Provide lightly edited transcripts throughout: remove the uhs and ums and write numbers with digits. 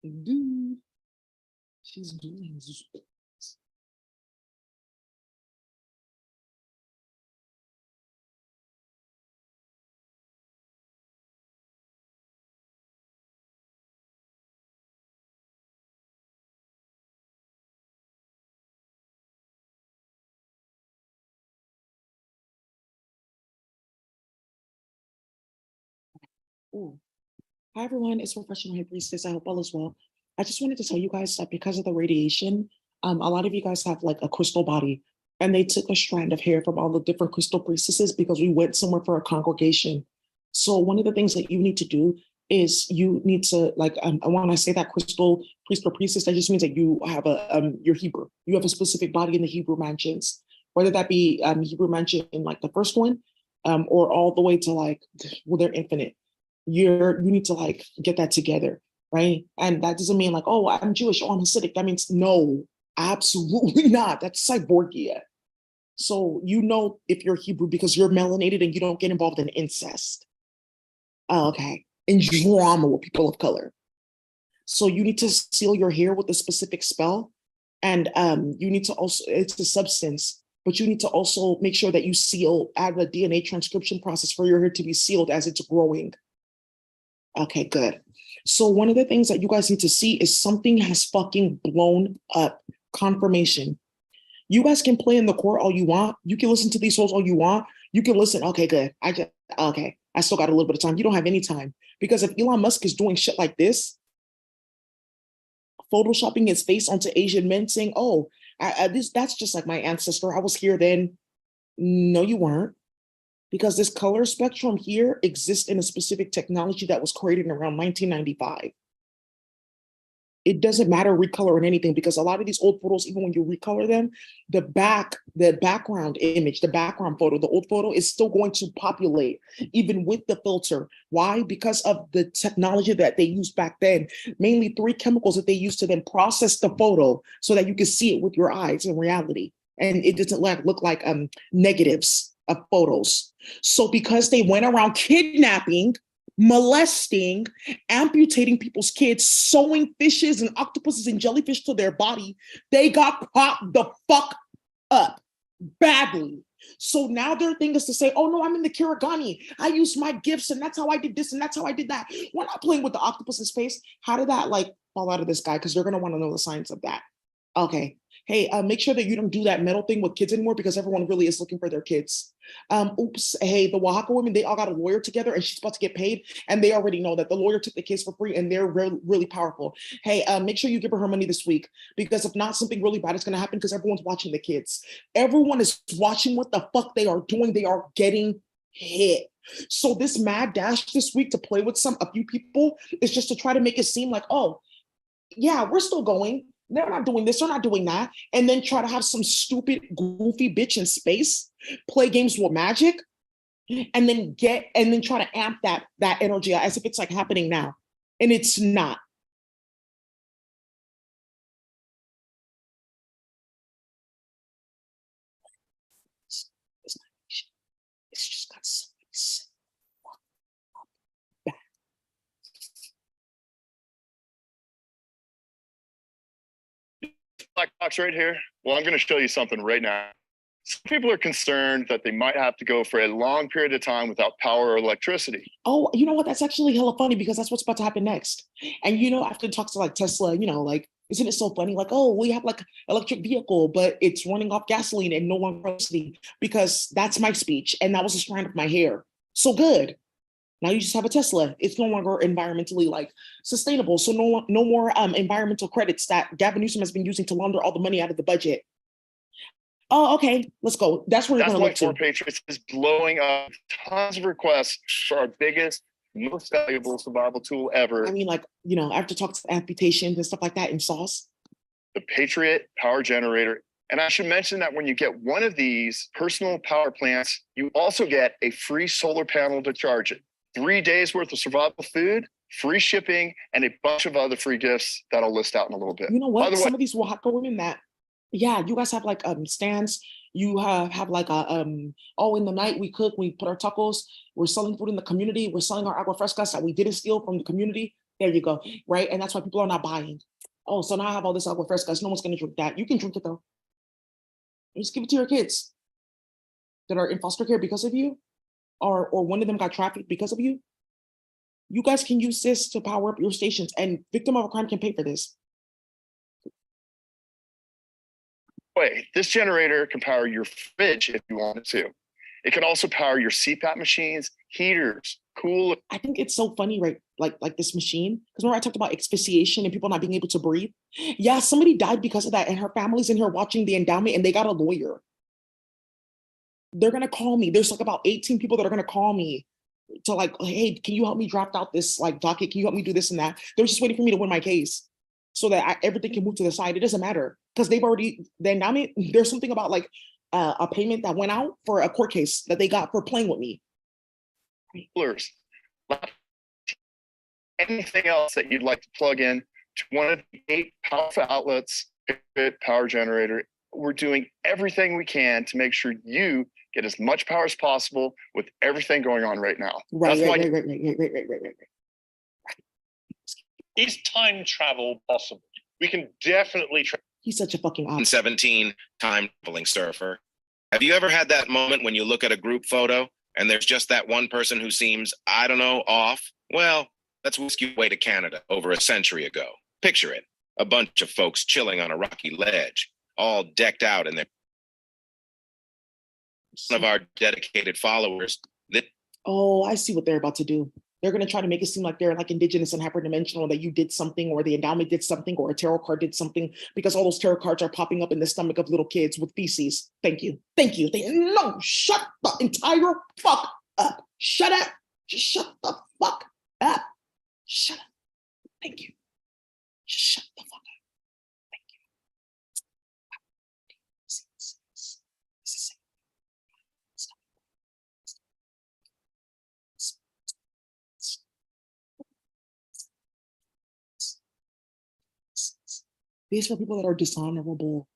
Do she's doing this. Ooh. Hi everyone, it's Professional High Priestess. I hope all is well. I just wanted to tell you guys that because of the radiation, a lot of you guys have like a crystal body, and they took a strand of hair from all the different crystal priestesses because we went somewhere for a congregation. So one of the things that you need to do is you need to like when I say that crystal priest or priestess, that just means that you have a you're Hebrew. You have a specific body in the Hebrew mansions, whether that be Hebrew mansion in like the first one, or all the way to like well they're infinite. You need to like get that together, right? And that doesn't mean like, oh, I'm Jewish, oh, I'm Hasidic. That means no, absolutely not. That's cyborgia. So you know if you're Hebrew because you're melanated and you don't get involved in incest. Oh, okay. And drama with people of color. So you need to seal your hair with a specific spell. And you need to also, it's a substance, but you need to also make sure that you seal, add the DNA transcription process for your hair to be sealed as it's growing. Okay, good. So one of the things that you guys need to see is something has fucking blown up. Confirmation. You guys can play in the court all you want. You can listen to these souls all you want. You can listen. Okay, good. Okay. I still got a little bit of time. You don't have any time because if Elon Musk is doing shit like this, photoshopping his face onto Asian men, saying, "Oh, that's just like my ancestor. I was here then." No, you weren't. Because this color spectrum here exists in a specific technology that was created around 1995. It doesn't matter recoloring anything because a lot of these old photos, even when you recolor them, the background image, the background photo, the old photo is still going to populate even with the filter. Why? Because of the technology that they used back then, mainly three chemicals that they used to then process the photo so that you can see it with your eyes in reality. And it doesn't look like negatives of photos. So because they went around kidnapping, molesting, amputating people's kids, sewing fishes and octopuses and jellyfish to their body, they got popped the fuck up badly. So now their thing is to say, oh no, I'm in the Kirigami. I used my gifts and that's how I did this and that's how I did that. We're not playing with the octopus's face. How did that like fall out of this guy? Because they're going to want to know the science of that. Okay. Hey, make sure that you don't do that metal thing with kids anymore because everyone really is looking for their kids. Oops. Hey, the Oaxaca women, they all got a lawyer together and she's about to get paid. And they already know that the lawyer took the case for free and they're really powerful. Hey, make sure you give her money this week because if not, something really bad is going to happen because everyone's watching the kids. Everyone is watching what the fuck they are doing. They are getting hit. So this mad dash this week to play with a few people is just to try to make it seem like, oh, yeah, we're still going. They're not doing this, they're not doing that. And then try to have some stupid, goofy bitch in space, play games with magic, and then try to amp that energy as if it's like happening now. And it's not. It's just got something black box right here. Well, I'm going to show you something right now. Some people are concerned that they might have to go for a long period of time without power or electricity. Oh, you know what? That's actually hella funny because that's what's about to happen next. And you know, after talks to like Tesla, you know, like, isn't it so funny? Like, oh, we have like electric vehicle, but it's running off gasoline and no longer electricity because that's my speech. And that was a strand of my hair. So good. Now you just have a Tesla. It's no longer environmentally like sustainable. So no more environmental credits that Gavin Newsom has been using to launder all the money out of the budget. Oh, okay, let's go. That's where you're going to look to. Patriots is blowing up tons of requests for our biggest, most valuable survival tool ever. I mean, like, you know, I have to talk to amputations and stuff like that in sauce. The Patriot Power Generator. And I should mention that when you get one of these personal power plants, you also get a free solar panel to charge it. 3 days worth of survival food, free shipping, and a bunch of other free gifts that I'll list out in a little bit. You know what? Some of these Oaxaca women that, yeah, you guys have like stands. You have like a oh, in the night we cook, we put our tacos, we're selling food in the community, we're selling our agua frescas that we didn't steal from the community. There you go. Right. And that's why people are not buying. Oh, so now I have all this Agua Fresca. No one's going to drink that. You can drink it though. You just give it to your kids that are in foster care because of you, or one of them got trafficked because of you. You guys can use this to power up your stations, and victim of a crime can pay for this. Wait, this generator can power your fridge if you wanted to. It can also power your CPAP machines, heaters, coolers. I think it's so funny, right? Like this machine. Because remember I talked about asphyxiation and people not being able to breathe? Yeah, somebody died because of that, and her family's in here watching the endowment, and they got a lawyer. They're gonna call me. There's like about 18 people that are gonna call me to like, hey, can you help me draft out this like docket? Can you help me do this and that? They're just waiting for me to win my case so that everything can move to the side. It doesn't matter because they've already, the endowment, there's something about like a payment that went out for a court case that they got for playing with me. Anything else that you'd like to plug in to one of the 8 powerful outlets, power generator. We're doing everything we can to make sure you get as much power as possible with everything going on right now. Right. Is time travel possible? We can definitely. He's such a fucking odd. 17 time traveling surfer. Have you ever had that moment when you look at a group photo and there's just that one person who seems, I don't know, off? Well, let's whisk you away to Canada over a century ago. Picture it. A bunch of folks chilling on a rocky ledge, all decked out in their. One of our dedicated followers. Oh, I see what they're about to do. They're going to try to make it seem like they're like indigenous and hyperdimensional, that you did something, or the endowment did something, or a tarot card did something, because all those tarot cards are popping up in the stomach of little kids with feces. Thank you. Thank you. No, shut the entire fuck up. Shut up. Just shut the fuck up. Shut up. Thank you. Just shut the fuck up. Thank you. These for people that are dishonorable.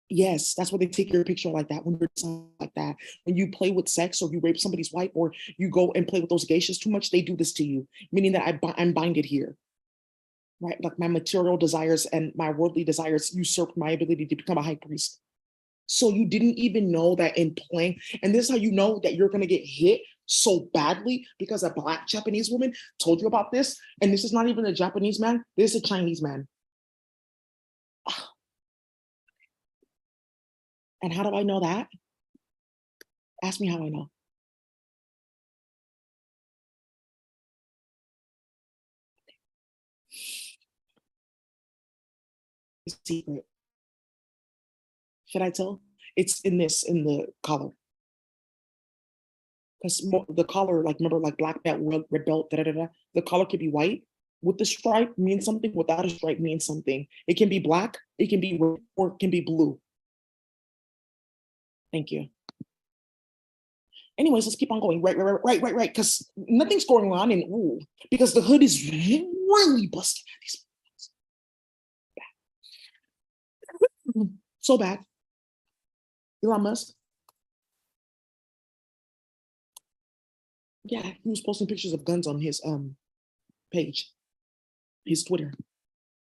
Yes, that's why they take your picture like that, when you're like that. When you play with sex, or you rape somebody's wife, or you go and play with those geishas too much, they do this to you, meaning that I'm binded here. Right? Like my material desires and my worldly desires usurp my ability to become a high priest. So you didn't even know that in playing, and this is how you know that you're gonna get hit so badly, because a Black Japanese woman told you about this, and this is not even a Japanese man, this is a Chinese man. And how do I know that? Ask me how I know. Secret. Should I tell? It's in the collar. Because the collar, like, remember, like black belt, red belt, the collar could be white. With the stripe means something, without a stripe means something. It can be black, it can be red, or it can be blue. Thank you. Anyways, let's keep on going. Right. Because nothing's going on in Oooo, because the hood is really busted. So bad. Elon Musk. Yeah, he was posting pictures of guns on his page, his Twitter.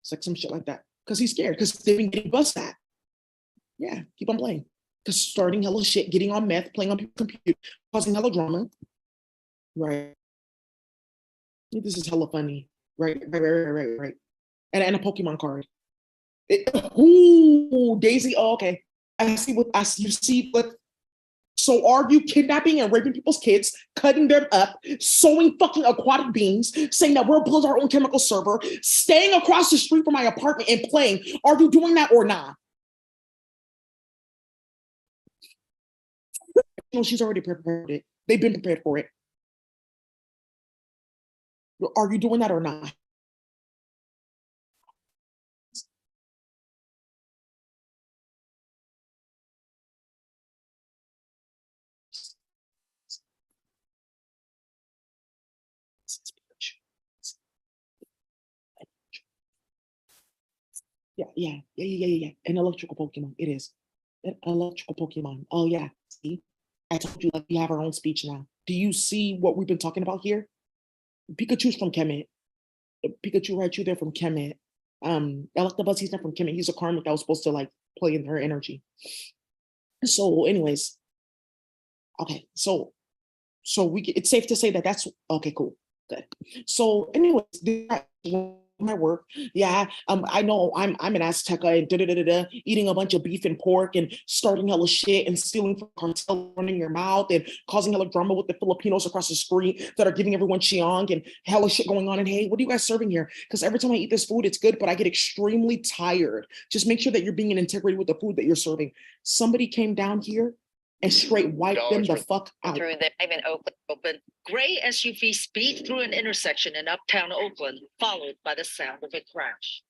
It's like some shit like that. Because he's scared, because they've been getting bust at. Yeah, keep on playing. Because starting hella shit, getting on meth, playing on people's computer, causing hella drama. Right. This is hella funny. Right. And a Pokemon card. Ooh, Daisy. Oh, okay. I see what you see. But so are you kidnapping and raping people's kids, cutting them up, sewing fucking aquatic beings, saying that we'll build our own chemical server, staying across the street from my apartment and playing? Are you doing that or not? No, she's already prepared it. They've been prepared for it. Are you doing that or not? Yeah. An electrical Pokemon. It is. An electrical Pokemon. Oh, yeah. See? I told you, like, we have our own speech now. Do you see what we've been talking about here? Pikachu's from Kemet. Pikachu Raichu, they're from Kemet. Electabuzz, he's not from Kemet. He's a karmic that was supposed to like play in her energy. So, anyways, okay, it's safe to say that that's okay, cool, good. So, anyways, my work, yeah, I know I'm an Azteca and eating a bunch of beef and pork and starting hella shit and stealing from cartel, running your mouth and causing hella drama with the Filipinos across the street that are giving everyone chiang and hella shit going on. And hey, what are you guys serving here? Because every time I eat this food, it's good, but I get extremely tired. Just make sure that you're being in integrity with the food that you're serving. Somebody came down here and straight wipe them the fuck out. Through the I'm in Oakland. Gray SUV speed through an intersection in uptown Oakland, followed by the sound of a crash.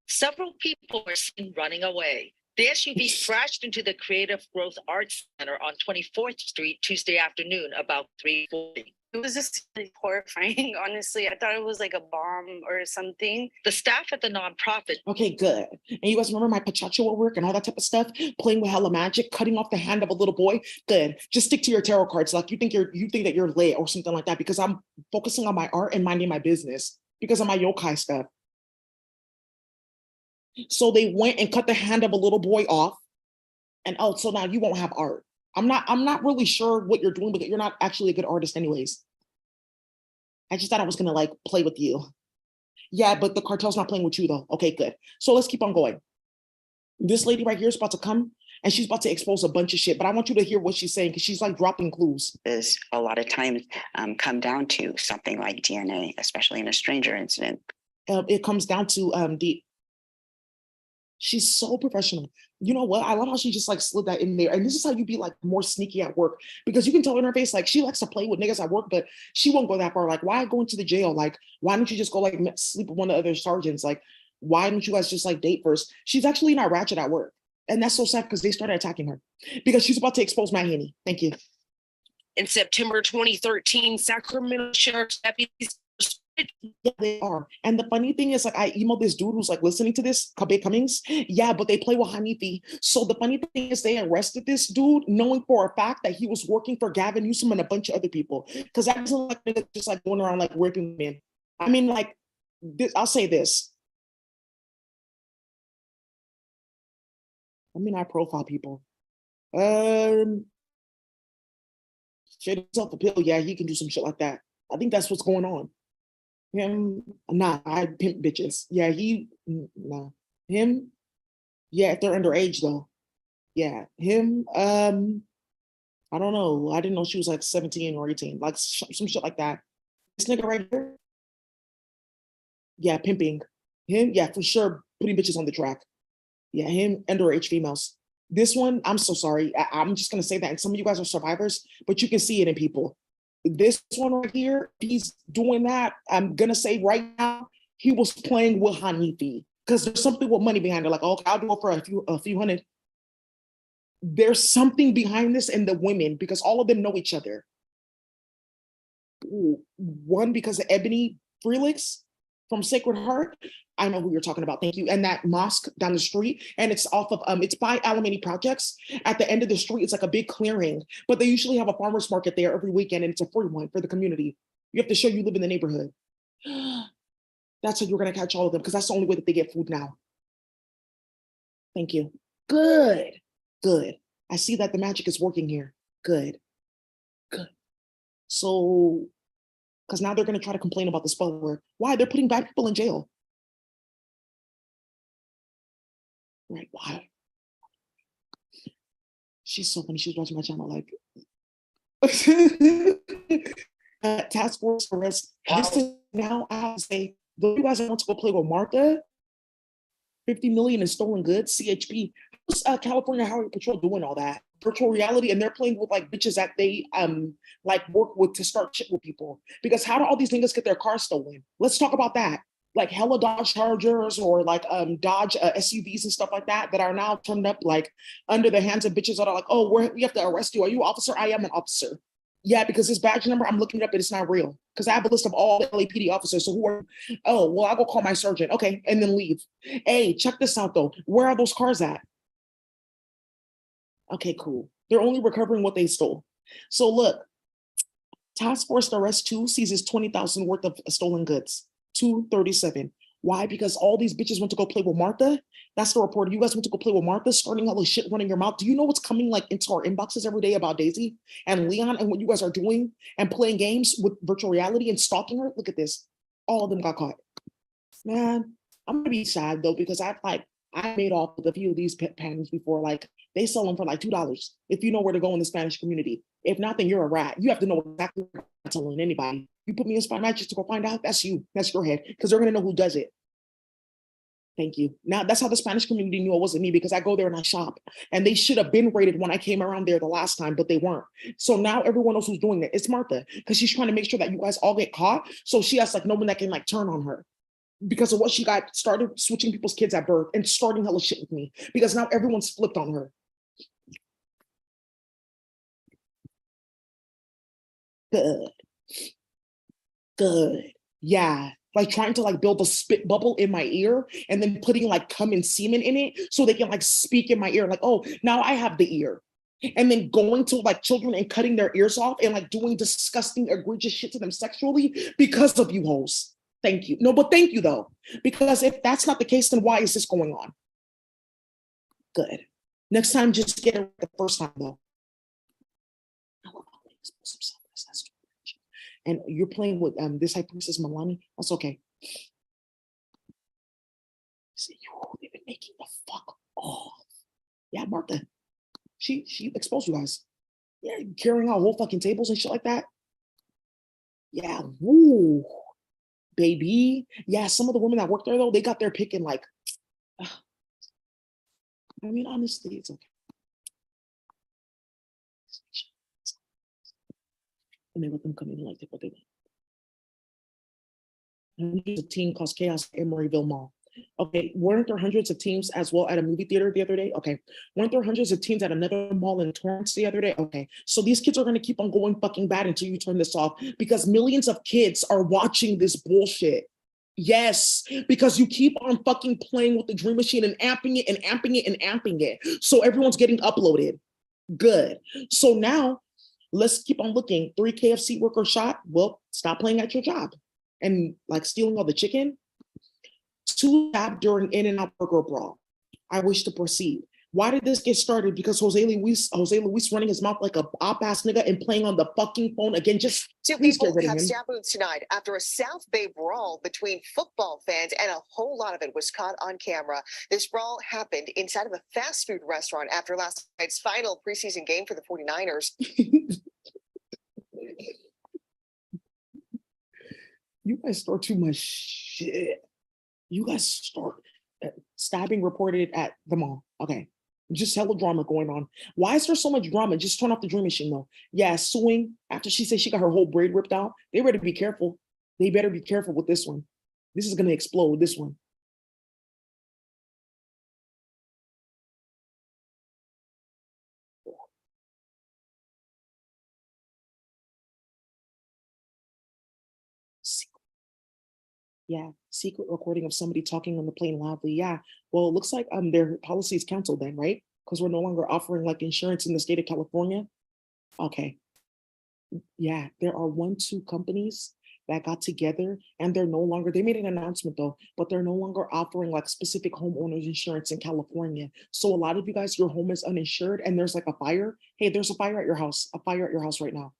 Several people were seen running away. The SUV crashed into the Creative Growth Arts Center on 24th Street Tuesday afternoon about 3:40. It was just really horrifying, honestly. I thought it was like a bomb or something. The staff at the nonprofit. Okay, good. And you guys remember my pachacho at work and all that type of stuff? Playing with hella magic, cutting off the hand of a little boy? Good. Just stick to your tarot cards. Like you think that you're lit or something like that, because I'm focusing on my art and minding my business because of my yokai stuff. So they went and cut the hand of a little boy off. And oh, so now you won't have art. I'm not really sure what you're doing, but you're not actually a good artist anyways. I just thought I was gonna like play with you. Yeah, but the cartel's not playing with you though. Okay, good. So let's keep on going. This lady right here is about to come and she's about to expose a bunch of shit, but I want you to hear what she's saying because she's like dropping clues. Is a lot of times come down to something like DNA, especially in a stranger incident. It comes down to she's so professional. You know what? I love how she just like slid that in there. And this is how you be like more sneaky at work, because you can tell in her face, like she likes to play with niggas at work, but she won't go that far. Like, why go into the jail? Like, why don't you just go like sleep with one of the other sergeants? Like, why don't you guys just like date first? She's actually not Ratchet at work. And that's so sad because they started attacking her because she's about to expose Matt Haney. Thank you. In September 2013, Sacramento Sheriff's deputies. Yeah, they are. And the funny thing is, like, I emailed this dude who's like listening to this, Kabe Cummings. Yeah, but they play with Hanifi. So the funny thing is, they arrested this dude knowing for a fact that he was working for Gavin Newsom and a bunch of other people. Because that wasn't like just like going around like ripping men. I mean, like, I'll say this. I mean, I profile people. Shit himself a pill. Yeah, he can do some shit like that. I think that's what's going on. Him, nah, I pimp bitches. Yeah, nah. Him, yeah, if they're underage though. Yeah, him, I don't know. I didn't know she was like 17 or 18, like some shit like that. This nigga right here, yeah, pimping. Him, yeah, for sure, putting bitches on the track. Yeah, him, underage females. This one, I'm so sorry. I'm just gonna say that, and some of you guys are survivors, but you can see it in people. This one right here, he's doing that. I'm gonna say right now, he was playing with Hanifi because there's something with money behind it. Like, oh, I'll do it for a few hundred. There's something behind this in the women because all of them know each other. One because of Ebony Felix from Sacred Heart. I know who you're talking about. Thank you. And that mosque down the street, and it's off of it's by Alamany Projects. At the end of the street, it's like a big clearing, but they usually have a farmer's market there every weekend, and it's a free one for the community. You have to show you live in the neighborhood. That's how you're gonna catch all of them, because that's the only way that they get food now. Thank you. Good. Good. I see that the magic is working here. Good. Good. So, because now they're gonna try to complain about the spell word. Why? They're putting bad people in jail. Right, why? She's so funny. She was watching my channel like task force arrest. This is now I have to say, though you guys want to go play with Martha, 50 million in stolen goods, CHP. California Highway Patrol doing all that virtual reality, and they're playing with like bitches that they like work with to start shit with people. Because how do all these niggas get their cars stolen? Let's talk about that. Like hella Dodge Chargers or like Dodge SUVs and stuff like that that are now turned up like under the hands of bitches that are like, oh, we have to arrest you. Are you an officer? I am an officer. Yeah, because this badge number, I'm looking it up and it's not real. Because I have a list of all the LAPD officers. So who are, oh, well, I'll go call my sergeant. Okay, and then leave. Hey, check this out though. Where are those cars at? Okay, cool. They're only recovering what they stole. So look, Task force arrest 2 seizes 20,000 worth of stolen goods. 237. Why? Because all these bitches went to go play with Martha. That's the report. You guys went to go play with Martha, starting all this shit running your mouth. Do you know what's coming like into our inboxes every day about Daisy and Leon and what you guys are doing and playing games with virtual reality and stalking her? Look at this. All of them got caught. Man, I'm gonna be sad though, because I made off with a few of these panties before. Like they sell them for like $2 if you know where to go in the Spanish community. If not, then you're a rat. You have to know exactly what I'm telling anybody. You put me in Spy Matches to go find out, that's you. That's your head. Because they're gonna know who does it. Thank you. Now that's how the Spanish community knew it wasn't me, because I go there and I shop. And they should have been rated when I came around there the last time, but they weren't. So now everyone else who's doing it, it's Martha, because she's trying to make sure that you guys all get caught. So she has like no one that can like turn on her, because of what she got started switching people's kids at birth and starting hella shit with me, because now everyone's flipped on her. Good. Good. Yeah. Like trying to like build a spit bubble in my ear and then putting like cum and semen in it so they can like speak in my ear. Like, oh, now I have the ear. And then going to like children and cutting their ears off and like doing disgusting, egregious shit to them sexually because of you hoes. Thank you. No, but thank you though. Because if that's not the case, then why is this going on? Good. Next time, just get it the first time though. And you're playing with this high priestess Milani. That's okay. See, they've been making the fuck off. Yeah, Martha. She exposed you guys. Yeah, carrying out whole fucking tables and shit like that. Yeah, woo, baby. Yeah, some of the women that work there though, they got their pick in like. I mean, honestly, it's okay. And they let them come in like what they want. There's a team called Chaos at Emeryville Mall. Okay, weren't there hundreds of teams as well at a movie theater the other day? Okay, weren't there hundreds of teams at another mall in Torrance the other day? Okay, so these kids are gonna keep on going fucking bad until you turn this off, because millions of kids are watching this bullshit. Yes, because you keep on fucking playing with the dream machine and amping it and amping it and amping it. So everyone's getting uploaded. Good. So now let's keep on looking. 3 KFC workers shot. Well, stop playing at your job and like stealing all the chicken. 2 stabbed during In-N-Out Burger brawl. I wish to proceed. Why did this get started? Because Jose Luis running his mouth like a op-ass nigga and playing on the fucking phone again. Just 2 please people get rid of have him. stab wounds tonight after a South Bay brawl between football fans, and a whole lot of it was caught on camera. This brawl happened inside of a fast food restaurant after last night's final preseason game for the 49ers. You guys store too much shit. You guys start stabbing reported at the mall. Okay. Just hella drama going on. Why is there so much drama? Just turn off the dream machine though. Yeah, suing after she said she got her whole braid ripped out. They better be careful. They better be careful with this one. This is gonna explode, this one. Yeah, secret recording of somebody talking on the plane loudly. Yeah, well, it looks like their policy is canceled then, right? Because we're no longer offering like insurance in the state of California. Okay. Yeah, there are 2 companies that got together and they're no longer, they made an announcement though, but they're no longer offering like specific homeowners insurance in California. So a lot of you guys, your home is uninsured and there's like a fire. Hey, there's a fire at your house, right now.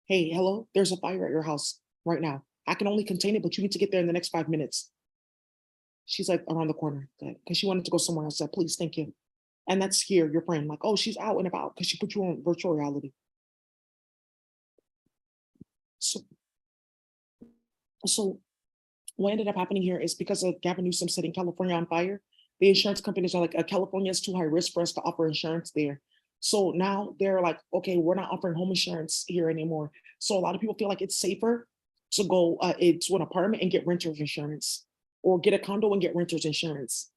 Hey, hello, there's a fire at your house right now. I can only contain it, but you need to get there in the next 5 minutes. She's like around the corner, because she wanted to go somewhere else. I said, please, thank you. And that's here, your friend. Like, oh, she's out and about because she put you on virtual reality. So what ended up happening here is because of Gavin Newsom setting California on fire, the insurance companies are like, California is too high risk for us to offer insurance there. So now they're like, okay, we're not offering home insurance here anymore. So a lot of people feel like it's safer to go to an apartment and get renter's insurance, or get a condo and get renter's insurance.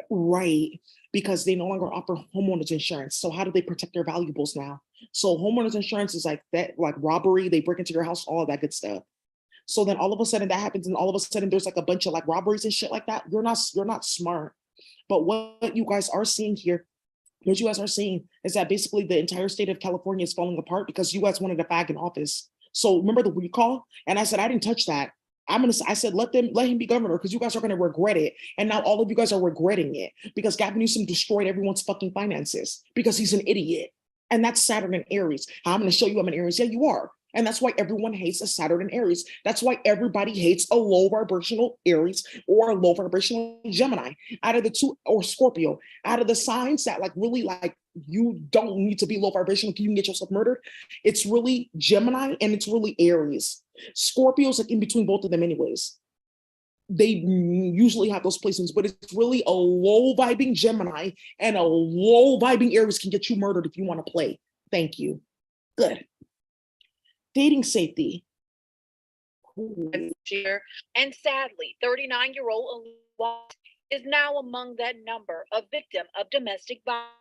Right, because they no longer offer homeowners insurance. So how do they protect their valuables now? So homeowners insurance is like that, like robbery, they break into your house, all of that good stuff. So then all of a sudden that happens, and all of a sudden there's like a bunch of like robberies and shit like that. You're not smart. But what you guys are seeing here, what you guys are seeing is that basically the entire state of California is falling apart because you guys wanted a fag in office. So remember the recall? And I said, I didn't touch that. I said, let him be governor because you guys are going to regret it. And now all of you guys are regretting it because Gavin Newsom destroyed everyone's fucking finances because he's an idiot. And that's Saturn and Aries. I'm going to show you I'm an Aries. Yeah, you are. And that's why everyone hates a Saturn and Aries. That's why everybody hates a low vibrational Aries or a low vibrational Gemini out of the two, or Scorpio, out of the signs that like really like you don't need to be low vibrational. You can get yourself murdered. It's really Gemini and it's really Aries. Scorpio's like in between both of them anyways. They usually have those placements, but it's really a low vibing Gemini and a low vibing Aries can get you murdered if you want to play. Thank you. Good. Dating safety. Year. And sadly, 39-year-old is now among that number, a victim of domestic violence.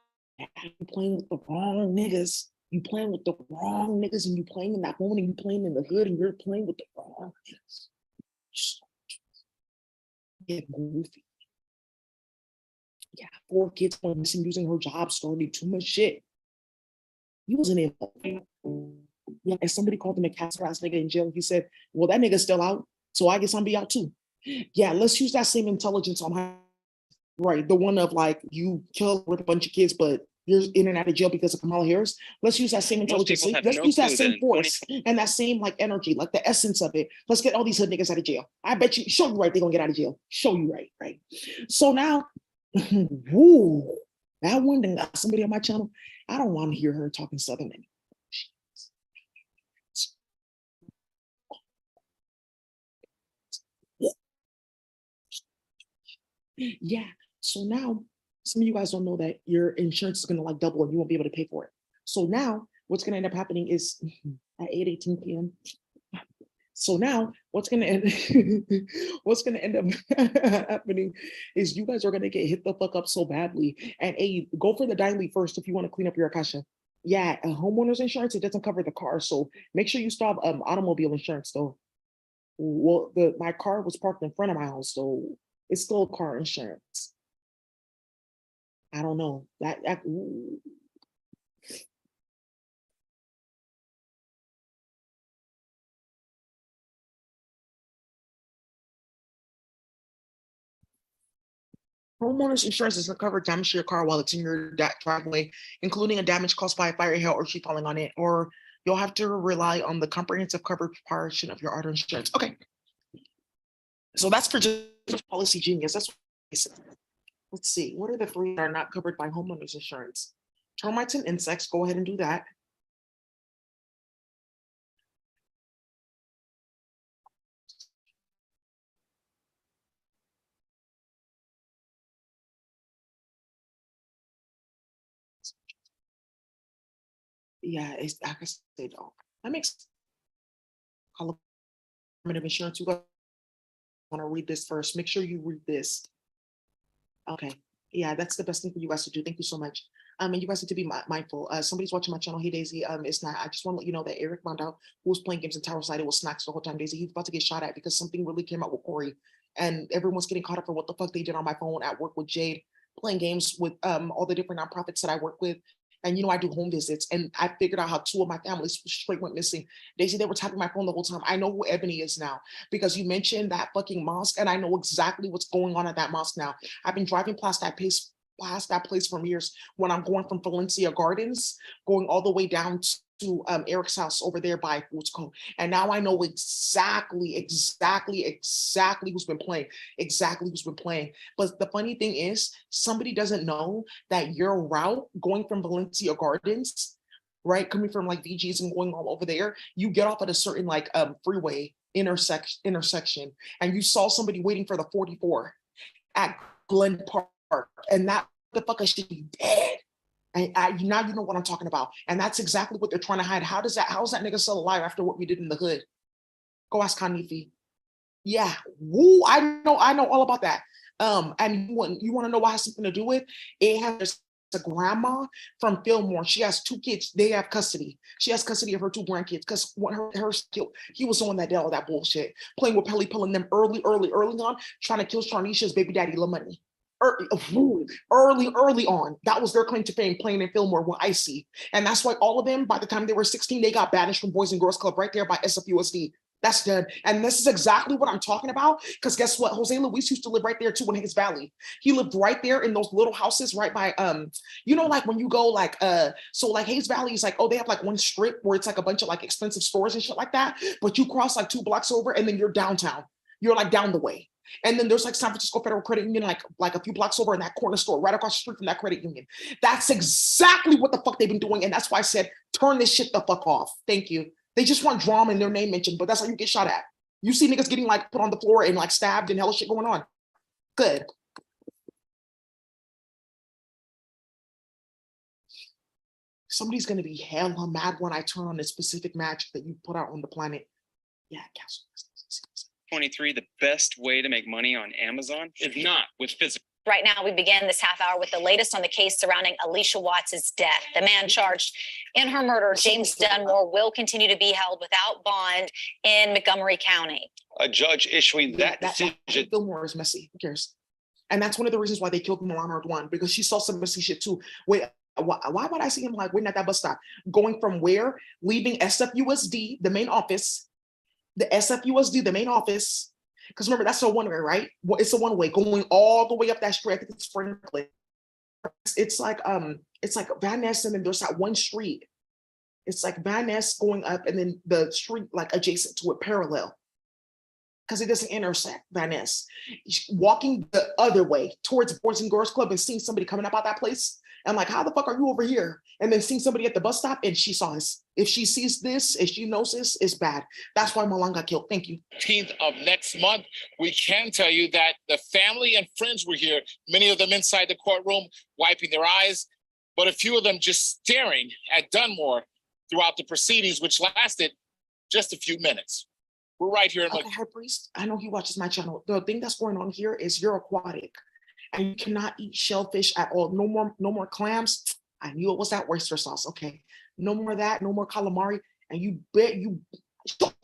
You playing with the wrong niggas. You playing with the wrong niggas, and you playing in that moment, and you playing in the hood, and you're playing with the wrong niggas. Get goofy. Yeah, 4 kids going missing, using her job, starting too much shit. He wasn't in. Yeah, and somebody called him a cat ass nigga in jail. He said, well, that nigga's still out, so I guess I'm be out too. Yeah, let's use that same intelligence on her. Right, the one of like, you kill with a bunch of kids, but you're in and out of jail because of Kamala Harris. Let's use that same intelligence. Let's use that same force and that same like energy, like the essence of it. Let's get all these hood niggas out of jail. I bet you, show you right, they're gonna get out of jail. Show you right, right. So now, woo, that one thing, somebody on my channel, I don't want to hear her talking Southern anymore. Yeah. So now some of you guys don't know that your insurance is going to like double and you won't be able to pay for it. So now what's going to end up happening is at 8:18 p.m. So now what's going to end up happening is you guys are going to get hit the fuck up so badly. And go for the daily first if you want to clean up your akasha. Yeah, a homeowner's insurance, it doesn't cover the car. So make sure you stop automobile insurance though. Well, my car was parked in front of my house, so it's still car insurance. I don't know. Ooh. Homeowners insurance doesn't cover damage to your car while it's in your driveway, including a damage caused by a fire, hail, or tree falling on it, or you'll have to rely on the comprehensive coverage portion of your auto insurance. Okay. So that's for just Policy Genius. That's what I said. Let's see. What are the 3 that are not covered by homeowners insurance? Termites and insects. Go ahead and do that. Yeah, it's I guess they don't. That makes Department of Insurance. You guys want to read this first. Make sure you read this. Okay. Yeah, that's the best thing for you guys to do. Thank you so much. And you guys need to be mindful. Somebody's watching my channel. Hey, Daisy. It's not. I just want to let you know that Eric found out who was playing games in Tower Side. It was Snacks the whole time. Daisy, he's about to get shot at because something really came out with Corey, and everyone's getting caught up for what the fuck they did on my phone at work with Jade, playing games with all the different nonprofits that I work with. And I do home visits, and I figured out how 2 of my families straight went missing. Daisy, they were tapping my phone the whole time. I know who Ebony is now because you mentioned that fucking mosque, and I know exactly what's going on at that mosque now. I've been driving past that place for years when I'm going from Valencia Gardens, going all the way down to Eric's house over there by what's called. And now I know exactly who's been playing, But the funny thing is, somebody doesn't know that your route going from Valencia Gardens, right, coming from like VG's and going all over there, you get off at a certain like freeway intersection, and you saw somebody waiting for the 44 at Glen Park, and that the fucker should be dead. And now you know what I'm talking about. And that's exactly what they're trying to hide. How is that nigga still alive after what we did in the hood? Go ask Hanifi. Yeah, woo, I know all about that. And you want to know what has something to do with it? Has a grandma from Fillmore. She has 2 kids. They have custody. She has custody of her 2 grandkids because he was the one that did all that bullshit, playing with Pelly, pulling them early on, trying to kill Sharnisha's baby daddy, LaMoney. early on. That was their claim to fame, playing in Fillmore with Icy. And that's why all of them, by the time they were 16, they got banished from Boys and Girls Club right there by SFUSD. That's dead. And this is exactly what I'm talking about. Because guess what? Jose Luis used to live right there too in Hayes Valley. He lived right there in those little houses right by like when you go like so like Hayes Valley is like, oh, they have like one strip where it's like a bunch of like expensive stores and shit like that. But you cross like 2 blocks over and then you're downtown. You're like down the way. And then there's like San Francisco Federal Credit Union, like a few blocks over in that corner store, right across the street from that credit union. That's exactly what the fuck they've been doing. And that's why I said, turn this shit the fuck off. Thank you. They just want drama and their name mentioned, but that's how you get shot at. You see niggas getting like put on the floor and like stabbed and hella shit going on. Good. Somebody's gonna be hella mad when I turn on this specific match that you put out on the planet. Yeah, Castle. 23, the best way to make money on Amazon is not with physical. Right now, we begin this half hour with the latest on the case surrounding Alicia Watts' death. The man charged in her murder, James Dunmore, will continue to be held without bond in Montgomery County. A judge issuing that decision. Fillmore is messy. Who cares? And that's one of the reasons why they killed Milana Ardwan, because she saw some messy shit too. Wait, why would I see him like waiting at that bus stop? Going from where? Leaving SFUSD, the main office, the main office. Because remember, that's a one-way, right? Well, it's a one-way going all the way up that street. I think it's Franklin. It's like Van Ness, and then there's that one street. It's like Van Ness going up, and then the street like adjacent to it, parallel. Because it doesn't intersect Van Ness. Walking the other way towards Boys and Girls Club and seeing somebody coming up out that place. I'm like, how the fuck are you over here? And then seeing somebody at the bus stop, and she saw this. If she sees this, if she knows this, it's bad. That's why Milan got killed. Thank you. 15th of next month, we can tell you that the family and friends were here, many of them inside the courtroom, wiping their eyes, but a few of them just staring at Dunmore throughout the proceedings, which lasted just a few minutes. We're right here. Okay, High Priest, I know he watches my channel. The thing that's going on here is you're aquatic. And you cannot eat shellfish at all. No more clams. I knew it was that oyster sauce. Okay, no more of that. No more calamari. And you bet you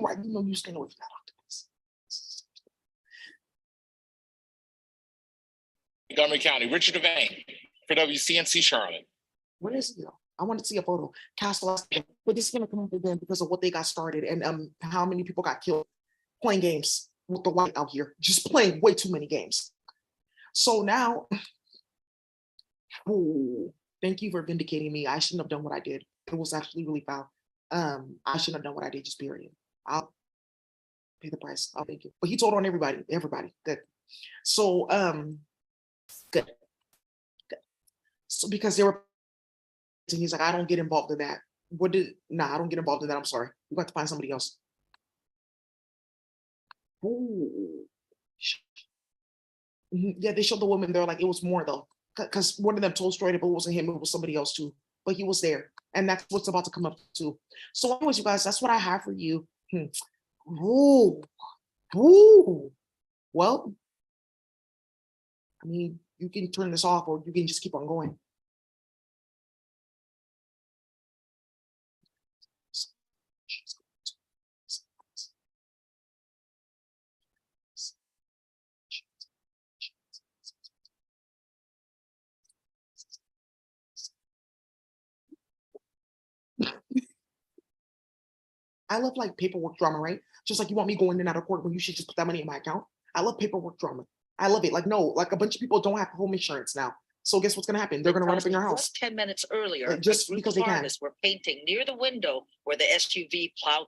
right. You know you stay away from that octopus. Montgomery County, Richard Devane for WCNC Charlotte. What is it? I want to see a photo. Castle, but this is gonna come up again because of what they got started and how many people got killed playing games with the white out here, just playing way too many games. So now, thank you for vindicating me. I shouldn't have done what I did. It was actually really foul. I shouldn't have done what I did, just period. I'll pay the price. I'll thank you. But he told on everybody. Good. So, good. So because they were, and he's like, I don't get involved in that. I don't get involved in that. I'm sorry. We got to find somebody else. Ooh. Yeah, they showed the woman there like it was more though, because one of them told straight up it wasn't him, it was somebody else too. But he was there, and that's what's about to come up too. So, anyways, you guys, that's what I have for you. Ooh. Well, I mean, you can turn this off, or you can just keep on going. I love like paperwork drama, right? Just like you want me going in and out of court when you should just put that money in my account. I love paperwork drama. I love it. Like, no, like a bunch of people don't have home insurance now. So guess what's gonna happen? They're gonna run up in your house. 10 minutes earlier, just because they can. were painting near the window where the SUV plowed